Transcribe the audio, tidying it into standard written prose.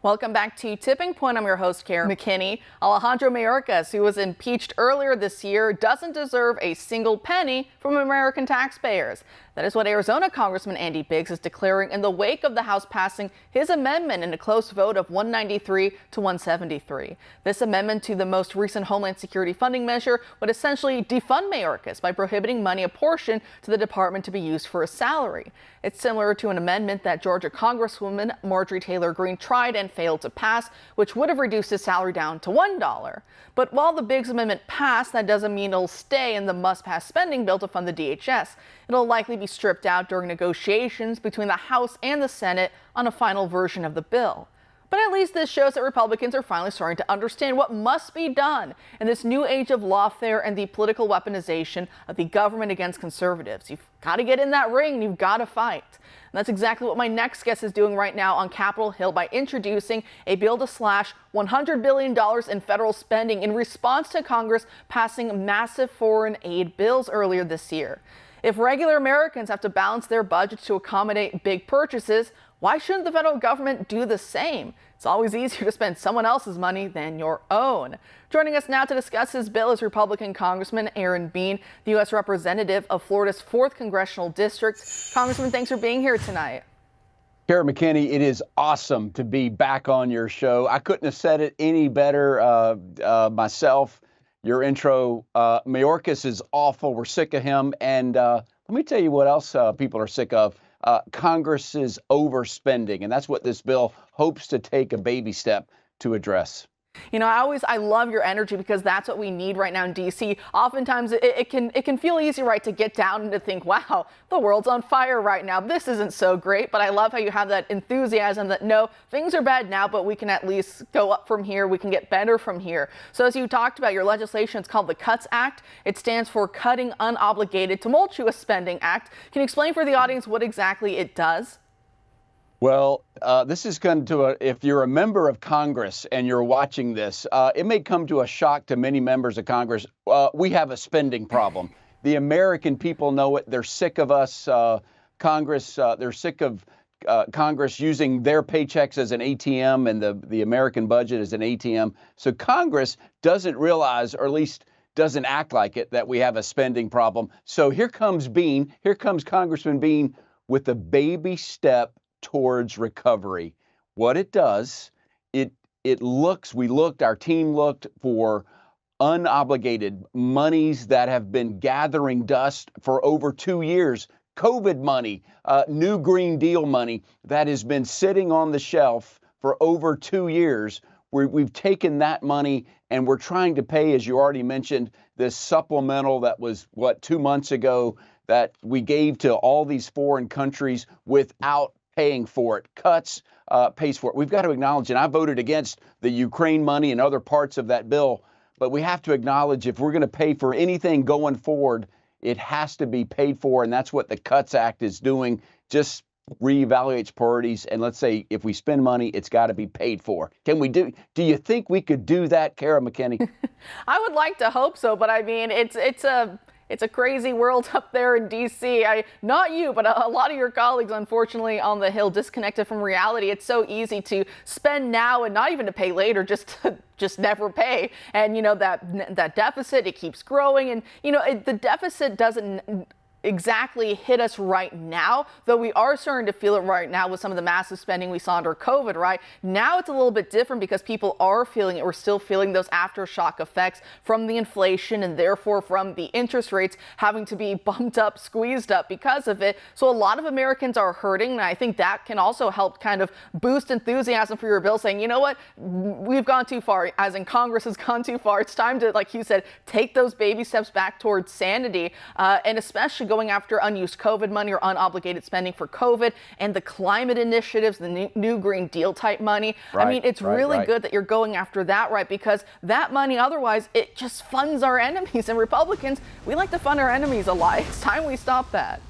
Welcome back to Tipping Point. I'm your host, Karen McKinney. Alejandro Mayorkas, who was impeached earlier this year, doesn't deserve a single penny from American taxpayers. That is what Arizona Congressman Andy Biggs is declaring in the wake of the House passing his amendment in a close vote of 193 to 173. This amendment to the most recent Homeland Security funding measure would essentially defund Mayorkas by prohibiting money apportioned to the department to be used for a salary. It's similar to an amendment that Georgia Congresswoman Marjorie Taylor Greene tried and failed to pass, which would have reduced his salary down to $1. But while the Biggs amendment passed, that doesn't mean it'll stay in the must-pass spending bill to fund the DHS. It'll likely be stripped out during negotiations between the House and the Senate on a final version of the bill. But at least this shows that Republicans are finally starting to understand what must be done in this new age of lawfare and the political weaponization of the government against conservatives. You've got to get in that ring and you've got to fight. And that's exactly what my next guest is doing right now on Capitol Hill by introducing a bill to slash $100 billion in federal spending in response to Congress passing massive foreign aid bills earlier this year. If regular Americans have to balance their budgets to accommodate big purchases, why shouldn't the federal government do the same? It's always easier to spend someone else's money than your own. Joining us now to discuss his bill is Republican Congressman Aaron Bean, the U.S. representative of Florida's 4th Congressional District. Congressman, thanks for being here tonight. Karen McKinney, it is awesome to be back on your show. I couldn't have said it any better myself. Your intro, Mayorkas is awful. We're sick of him. And let me tell you what else people are sick of. Congress's overspending. And that's what this bill hopes to take a baby step to address. You know, I love your energy because that's what we need right now in D.C. Oftentimes it can feel easy, right, to get down and to think, wow, the world's on fire right now. This isn't so great. But I love how you have that enthusiasm that, no, things are bad now, but we can at least go up from here. We can get better from here. So as you talked about, your legislation is called the CUTS Act. It stands for Cutting Unobligated Tumultuous Spending Act. Can you explain for the audience what exactly it does? Well, this is going to, if you're a member of Congress and you're watching this, it may come to a shock to many members of Congress. We have a spending problem. The American people know it. They're sick of us, Congress. They're sick of Congress using their paychecks as an ATM and the American budget as an ATM. So Congress doesn't realize, or at least doesn't act like it, that we have a spending problem. So here comes Bean. Here comes Congressman Bean with a baby step towards recovery. What it does, our team looked for unobligated monies that have been gathering dust for over 2 years. COVID money, new Green Deal money that has been sitting on the shelf for over 2 years. We've taken that money and we're trying to pay, as you already mentioned, this supplemental that was, 2 months ago that we gave to all these foreign countries without paying for it. Cuts pays for it. We've got to acknowledge, and I voted against the Ukraine money and other parts of that bill, but we have to acknowledge if we're going to pay for anything going forward, it has to be paid for, and that's what the Cuts Act is doing. Just reevaluates priorities, and let's say if we spend money, it's got to be paid for. Can we do you think we could do that, Kara McKinney? I would like to hope so, but I mean, it's a crazy world up there in D.C. Not you, but a lot of your colleagues, unfortunately, on the Hill, disconnected from reality. It's so easy to spend now and not even to pay later, just never pay. And, you know, that deficit, it keeps growing. And, you know, the deficit doesn't exactly hit us right now, though we are starting to feel it right now with some of the massive spending we saw under COVID, right? Now it's a little bit different because people are feeling it. We're still feeling those aftershock effects from the inflation and therefore from the interest rates having to be bumped up, squeezed up because of it. So a lot of Americans are hurting, and I think that can also help kind of boost enthusiasm for your bill, saying, you know what, we've gone too far, as in Congress has gone too far. It's time to, like you said, take those baby steps back towards sanity, and especially going after unused COVID money or unobligated spending for COVID and the climate initiatives, the new Green Deal type money. Right, I mean, it's really good that you're going after that, right? Because that money, otherwise, it just funds our enemies. And Republicans, we like to fund our enemies a lot. It's time we stop that.